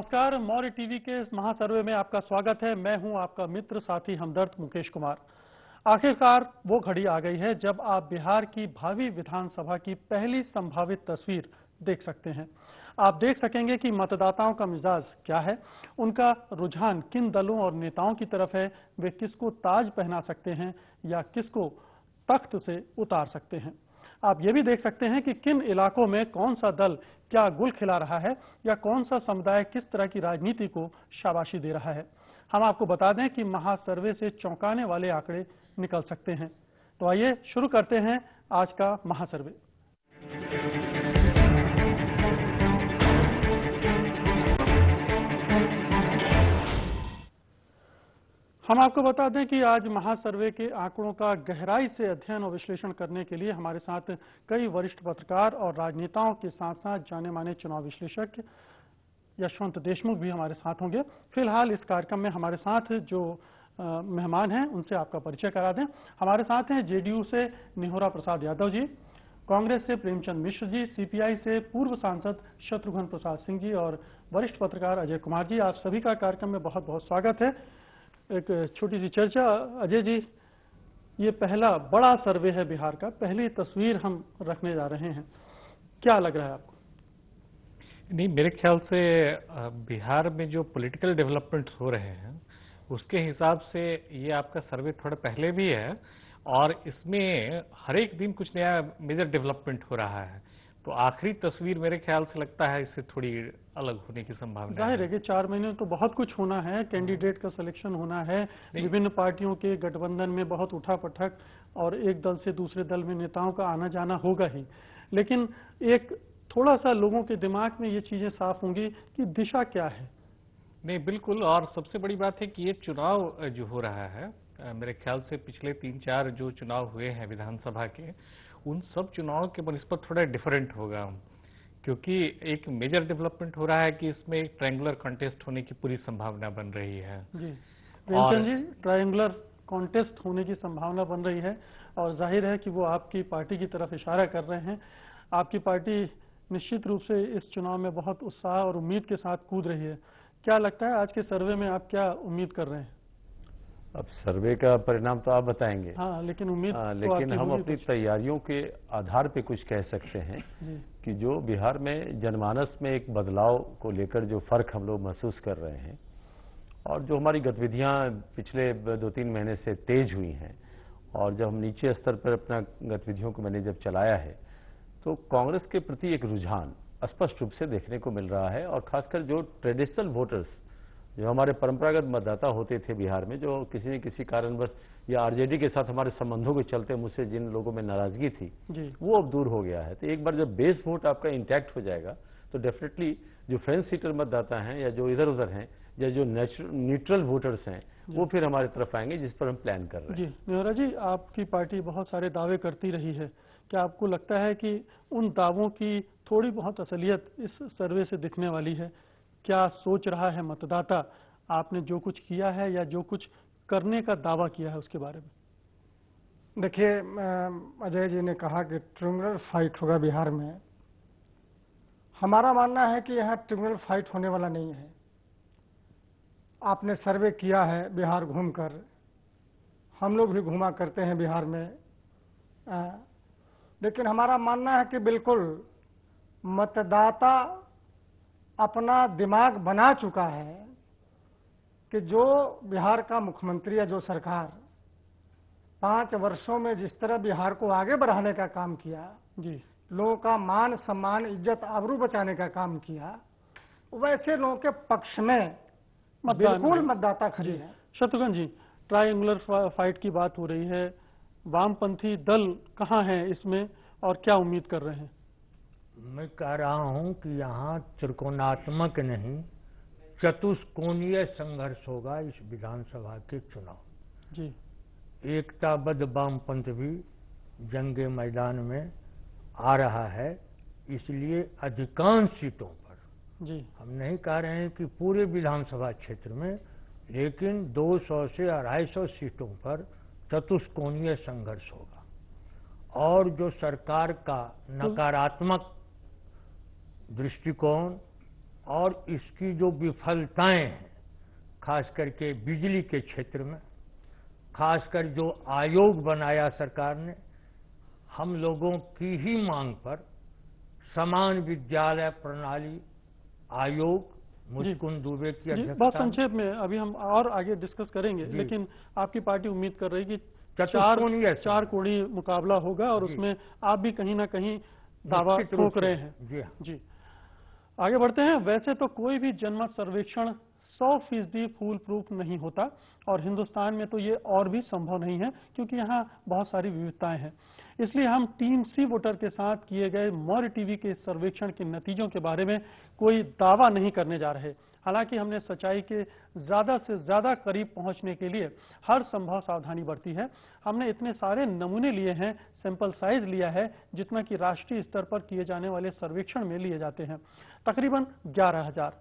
नमस्कार, मौर्य टीवी के इस महासर्वे में आपका स्वागत है। मैं हूं आपका मित्र साथी हमदर्द मुकेश कुमार। आखिरकार वो घड़ी आ गई है जब आप बिहार की भावी विधानसभा की पहली संभावित तस्वीर देख सकते हैं। आप देख सकेंगे कि मतदाताओं का मिजाज क्या है, उनका रुझान किन दलों और नेताओं की तरफ है, वे किसको ताज पहना सकते हैं या किसको तख्त से उतार सकते हैं। आप ये भी देख सकते हैं कि किन इलाकों में कौन सा दल क्या गुल खिला रहा है या कौन सा समुदाय किस तरह की राजनीति को शाबाशी दे रहा है। हम आपको बता दें कि महासर्वे से चौंकाने वाले आंकड़े निकल सकते हैं। तो आइए शुरू करते हैं आज का महासर्वे। हम आपको बता दें कि आज महासर्वे के आंकड़ों का गहराई से अध्ययन और विश्लेषण करने के लिए हमारे साथ कई वरिष्ठ पत्रकार और राजनेताओं के साथ साथ जाने माने चुनाव विश्लेषक यशवंत देशमुख भी हमारे साथ होंगे। फिलहाल इस कार्यक्रम में हमारे साथ जो मेहमान हैं उनसे आपका परिचय करा दें। हमारे साथ हैं जेडीयू से निहोरा प्रसाद यादव जी, कांग्रेस से प्रेमचंद मिश्र जी, सीपीआई से पूर्व सांसद शत्रुघ्न प्रसाद सिंह जी और वरिष्ठ पत्रकार अजय कुमार जी। आप सभी का कार्यक्रम में बहुत बहुत स्वागत है। एक छोटी सी चर्चा, अजय जी, ये पहला बड़ा सर्वे है बिहार का, पहली तस्वीर हम रखने जा रहे हैं, क्या लग रहा है आपको? नहीं, मेरे ख्याल से बिहार में जो पॉलिटिकल डेवलपमेंट हो रहे हैं उसके हिसाब से ये आपका सर्वे थोड़ा पहले भी है और इसमें हर एक दिन कुछ नया मेजर डेवलपमेंट हो रहा है। तो आखिरी तस्वीर मेरे ख्याल से लगता है इससे थोड़ी अलग होने की संभावना जाहिर है कि 4 महीने तो बहुत कुछ होना है, कैंडिडेट का सिलेक्शन होना है, विभिन्न पार्टियों के गठबंधन में बहुत उठापटक और एक दल से दूसरे दल में नेताओं का आना जाना होगा ही, लेकिन एक थोड़ा सा लोगों के दिमाग में ये चीजें साफ होंगी कि दिशा क्या है। नहीं, बिल्कुल। और सबसे बड़ी बात है कि ये चुनाव जो हो रहा है, मेरे ख्याल से पिछले 3-4 जो चुनाव हुए हैं विधानसभा के, उन सब चुनावों के बनस्पत थोड़ा डिफरेंट होगा, क्योंकि एक मेजर डेवलपमेंट हो रहा है कि इसमें एक ट्रायंगुलर कॉन्टेस्ट होने की पूरी संभावना बन रही है। जी प्रेमचंद जी, ट्रायंगुलर कॉन्टेस्ट होने की संभावना बन रही है और जाहिर है कि वो आपकी पार्टी की तरफ इशारा कर रहे हैं। आपकी पार्टी निश्चित रूप से इस चुनाव में बहुत उत्साह और उम्मीद के साथ कूद रही है। क्या लगता है आज के सर्वे में आप क्या उम्मीद कर रहे हैं? अब सर्वे का परिणाम तो आप बताएंगे। हाँ, लेकिन उम्मीद लेकिन हम अपनी तैयारियों के आधार पे कुछ कह सकते हैं कि जो बिहार में जनमानस में एक बदलाव को लेकर जो फर्क हम लोग महसूस कर रहे हैं और जो हमारी गतिविधियां पिछले 2-3 महीने से तेज हुई हैं और जब हम नीचे स्तर पर अपना गतिविधियों को मैंने जब चलाया है तो कांग्रेस के प्रति एक रुझान स्पष्ट रूप से देखने को मिल रहा है। और खासकर जो ट्रेडिशनल वोटर्स, जो हमारे परंपरागत मतदाता होते थे बिहार में, जो किसी न किसी कारणवश या आरजेडी के साथ हमारे संबंधों के चलते मुझसे जिन लोगों में नाराजगी थी वो अब दूर हो गया है। तो एक बार जब बेस वोट आपका इंटैक्ट हो जाएगा तो डेफिनेटली जो फ्रेंच सीटर मतदाता हैं या जो इधर उधर हैं या जो न्यूट्रल वोटर्स हैं वो फिर हमारी तरफ आएंगे, जिस पर हम प्लान कर रहे हैं। जी निहोरा जी, आपकी पार्टी बहुत सारे दावे करती रही है, क्या आपको लगता है कि उन दावों की थोड़ी बहुत असलियत इस सर्वे से दिखने वाली है? क्या सोच रहा है मतदाता, आपने जो कुछ किया है या जो कुछ करने का दावा किया है उसके बारे में? देखिए, अजय जी ने कहा कि ट्रायंगुलर फाइट होगा बिहार में। हमारा मानना है कि यहाँ ट्रायंगुलर फाइट होने वाला नहीं है। आपने सर्वे किया है बिहार घूमकर, हम लोग भी घूमा करते हैं बिहार में, लेकिन हमारा मानना है कि बिल्कुल मतदाता अपना दिमाग बना चुका है कि जो बिहार का मुख्यमंत्री या जो सरकार 5 वर्षों में जिस तरह बिहार को आगे बढ़ाने का काम किया, लोगों का मान सम्मान इज्जत आबरू बचाने का काम किया, वैसे लोगों के पक्ष में बिल्कुल मतदाता खड़े हैं। शत्रुघ्न जी, ट्रायंगुलर फाइट की बात हो रही है, वामपंथी दल कहाँ हैं इसमें और क्या उम्मीद कर रहे हैं? मैं कह रहा हूं कि यहाँ त्रिकोणात्मक नहीं, चतुष्कोणीय संघर्ष होगा इस विधानसभा के चुनाव। जी, एकताबद्ध वामपंथ भी जंगे मैदान में आ रहा है, इसलिए अधिकांश सीटों पर हम नहीं कह रहे हैं कि पूरे विधानसभा क्षेत्र में, लेकिन 200 से 250 सीटों पर चतुष्कोणीय संघर्ष होगा। और जो सरकार का नकारात्मक दृष्टिकोण और इसकी जो विफलताएं हैं, खास करके बिजली के क्षेत्र में, खासकर जो आयोग बनाया सरकार ने, हम लोगों की ही मांग पर समान विद्यालय प्रणाली आयोग मुस्कुंद दुबे की अध्यक्षता। बहुत संक्षेप में, अभी हम और आगे डिस्कस करेंगे, लेकिन आपकी पार्टी उम्मीद कर रही है कि चार कोणी मुकाबला होगा और उसमें आप भी कहीं ना कहीं दावा ठोक रहे हैं। जी, आगे बढ़ते हैं। वैसे तो कोई भी जनमत सर्वेक्षण 100% फूल प्रूफ नहीं होता और हिंदुस्तान में तो ये और भी संभव नहीं है क्योंकि यहाँ बहुत सारी विविधताएं हैं। इसलिए हम टीम सी वोटर के साथ किए गए मौर्य टीवी के सर्वेक्षण के नतीजों के बारे में कोई दावा नहीं करने जा रहे। हालांकि हमने सच्चाई के ज़्यादा से ज़्यादा करीब पहुंचने के लिए हर संभव सावधानी बरती है। हमने इतने सारे नमूने लिए हैं, सैंपल साइज लिया है जितना कि राष्ट्रीय स्तर पर किए जाने वाले सर्वेक्षण में लिए जाते हैं। तकरीबन 11,000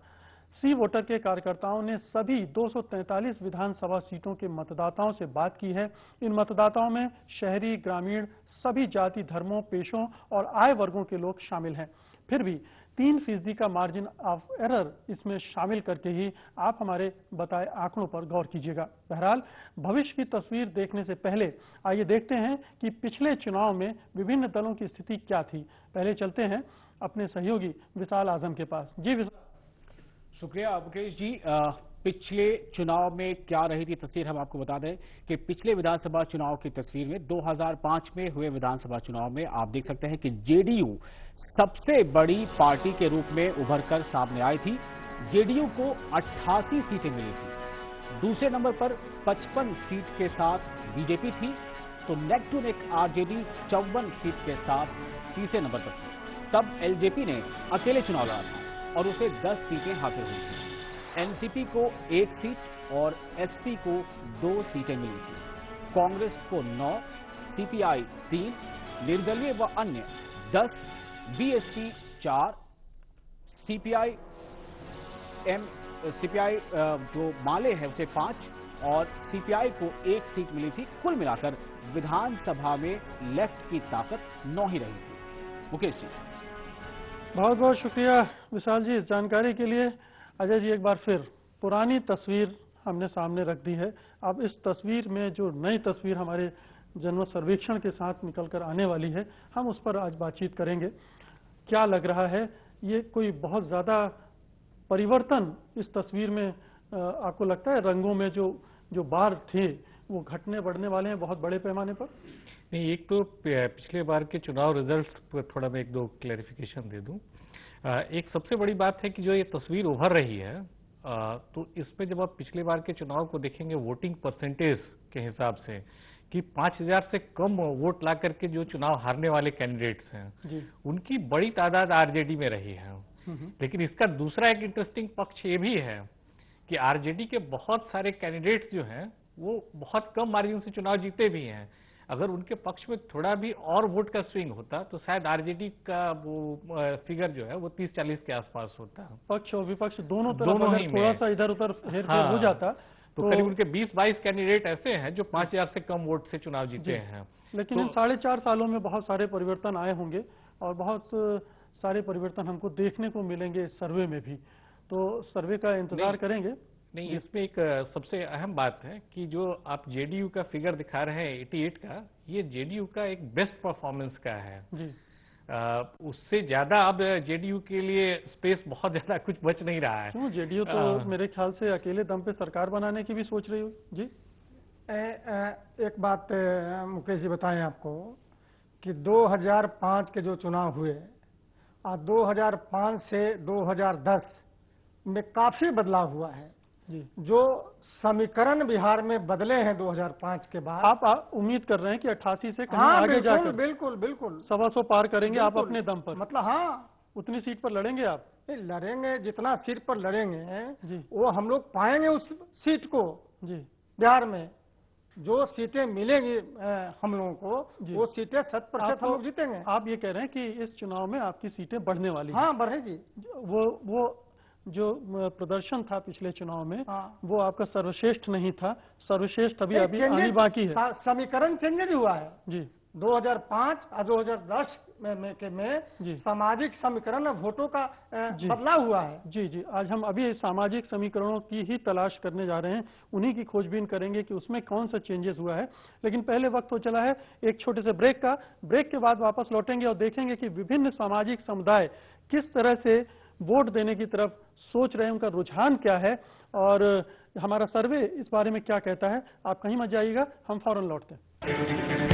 सी वोटर के कार्यकर्ताओं ने सभी 243 विधानसभा सीटों के मतदाताओं से बात की है। इन मतदाताओं में शहरी, ग्रामीण, सभी जाति, धर्मों, पेशों और आय वर्गों के लोग शामिल हैं। फिर भी 3% का मार्जिन ऑफ एरर इसमें शामिल करके ही आप हमारे बताए आंकड़ों पर गौर कीजिएगा। बहरहाल, भविष्य की तस्वीर देखने से पहले आइए देखते हैं कि पिछले चुनाव में विभिन्न दलों की स्थिति क्या थी। पहले चलते हैं अपने सहयोगी विशाल आजम के पास। जी विशाल। शुक्रिया मुकेश जी। पिछले चुनाव में क्या रही थी तस्वीर, हम आपको बता दें कि पिछले विधानसभा चुनाव की तस्वीर में 2005 में हुए विधानसभा चुनाव में आप देख सकते हैं कि जेडीयू सबसे बड़ी पार्टी के रूप में उभरकर सामने आई थी। जेडीयू को 88 सीटें मिली थी। दूसरे नंबर पर 55 सीट के साथ बीजेपी थी, तो neck to neck RJD 54 seat के साथ तीसरे नंबर पर थी। तब एलजेपी ने अकेले चुनाव लड़ा था और उसे 10 सीटें हासिल हुई थी। एनसीपी को 1 सीट और एसपी को 2 सीटें मिली थी। कांग्रेस को 9, सीपीआई 3, निर्दलीय व अन्य 10, बीएसपी 4, सीपीआई जो माले है उसे 5 और सीपीआई को 1 सीट मिली थी। कुल मिलाकर विधानसभा में लेफ्ट की ताकत 9 ही रही थी। मुकेश जी, बहुत बहुत शुक्रिया विशाल जी इस जानकारी के लिए। अजय जी, एक बार फिर पुरानी तस्वीर हमने सामने रख दी है। अब इस तस्वीर में जो नई तस्वीर हमारे जनमत सर्वेक्षण के साथ निकलकर आने वाली है, हम उस पर आज बातचीत करेंगे। क्या लग रहा है, ये कोई बहुत ज़्यादा परिवर्तन इस तस्वीर में आपको लगता है? रंगों में जो बार थे वो घटने बढ़ने वाले हैं बहुत बड़े पैमाने पर? नहीं, एक तो पिछले बार के चुनाव रिजल्ट पर थोड़ा मैं 1-2 क्लैरिफिकेशन दे दूं। एक सबसे बड़ी बात है कि जो ये तस्वीर उभर रही है, तो इसमें जब आप पिछले बार के चुनाव को देखेंगे वोटिंग परसेंटेज के हिसाब से कि 5,000 से कम वोट ला करके जो चुनाव हारने वाले कैंडिडेट्स हैं उनकी बड़ी तादाद आरजेडी में रही है। लेकिन इसका दूसरा एक इंटरेस्टिंग पक्ष ये भी है कि आरजेडी के बहुत सारे कैंडिडेट्स जो हैं वो बहुत कम मार्जिन से चुनाव जीते भी हैं। अगर उनके पक्ष में थोड़ा भी और वोट का स्विंग होता तो शायद आरजेडी का वो फिगर जो है वो 30-40 के आसपास होता। पक्ष और विपक्ष दोनों तरफ थोड़ा सा इधर उधर हेरफेर हो जाता तो करीब उनके 20-22 कैंडिडेट ऐसे हैं जो 5,000 से कम वोट से चुनाव जीते हैं। लेकिन इन 4.5 सालों में बहुत सारे परिवर्तन आए होंगे और बहुत सारे परिवर्तन हमको देखने को मिलेंगे इस सर्वे में भी, तो सर्वे का इंतजार करेंगे। नहीं, इसमें एक सबसे अहम बात है कि जो आप जेडीयू का फिगर दिखा रहे हैं 88 का, ये जेडीयू का एक बेस्ट परफॉर्मेंस का है जी। उससे ज्यादा अब जेडीयू के लिए स्पेस बहुत ज्यादा कुछ बच नहीं रहा है। क्यों? जेडीयू तो मेरे ख्याल से अकेले दम पे सरकार बनाने की भी सोच रही हो जी। एक बात मुकेश जी बताएं आपको कि 2005 के जो चुनाव हुए और 2005 से 2010 में काफी बदलाव हुआ है जी। जो समीकरण बिहार में बदले हैं 2005 के बाद, आप उम्मीद कर रहे हैं कि 88 से कहीं आगे जाकर बिल्कुल 125 पार करेंगे आप अपने दम पर? मतलब हाँ, उतनी सीट पर लड़ेंगे आप? लड़ेंगे, जितना सीट पर लड़ेंगे जी वो हम लोग पाएंगे उस सीट को जी। बिहार में जो सीटें मिलेंगी हम लोगों को वो सीटें 100% हम लोग जीतेंगे। आप ये कह रहे हैं कि इस चुनाव में आपकी सीटें बढ़ने वाली? हाँ, बढ़ेगी। वो जो प्रदर्शन था पिछले चुनाव में वो आपका सर्वश्रेष्ठ नहीं था, सर्वश्रेष्ठ अभी आनी बाकी है। समीकरण चेंज हुआ है जी। 2005 और 2010 में सामाजिक समीकरण वोटों का बदलाव हुआ है। जी जी, आज हम अभी सामाजिक समीकरणों की ही तलाश करने जा रहे हैं, उन्हीं की खोजबीन करेंगे कि उसमें कौन सा चेंजेस हुआ है। लेकिन पहले वक्त हो चला है एक छोटे से ब्रेक का। ब्रेक के बाद वापस लौटेंगे और देखेंगे कि विभिन्न सामाजिक समुदाय किस तरह से वोट देने की तरफ सोच रहे हैं, उनका रुझान क्या है और हमारा सर्वे इस बारे में क्या कहता है। आप कहीं मत जाइएगा, हम फौरन लौटते हैं।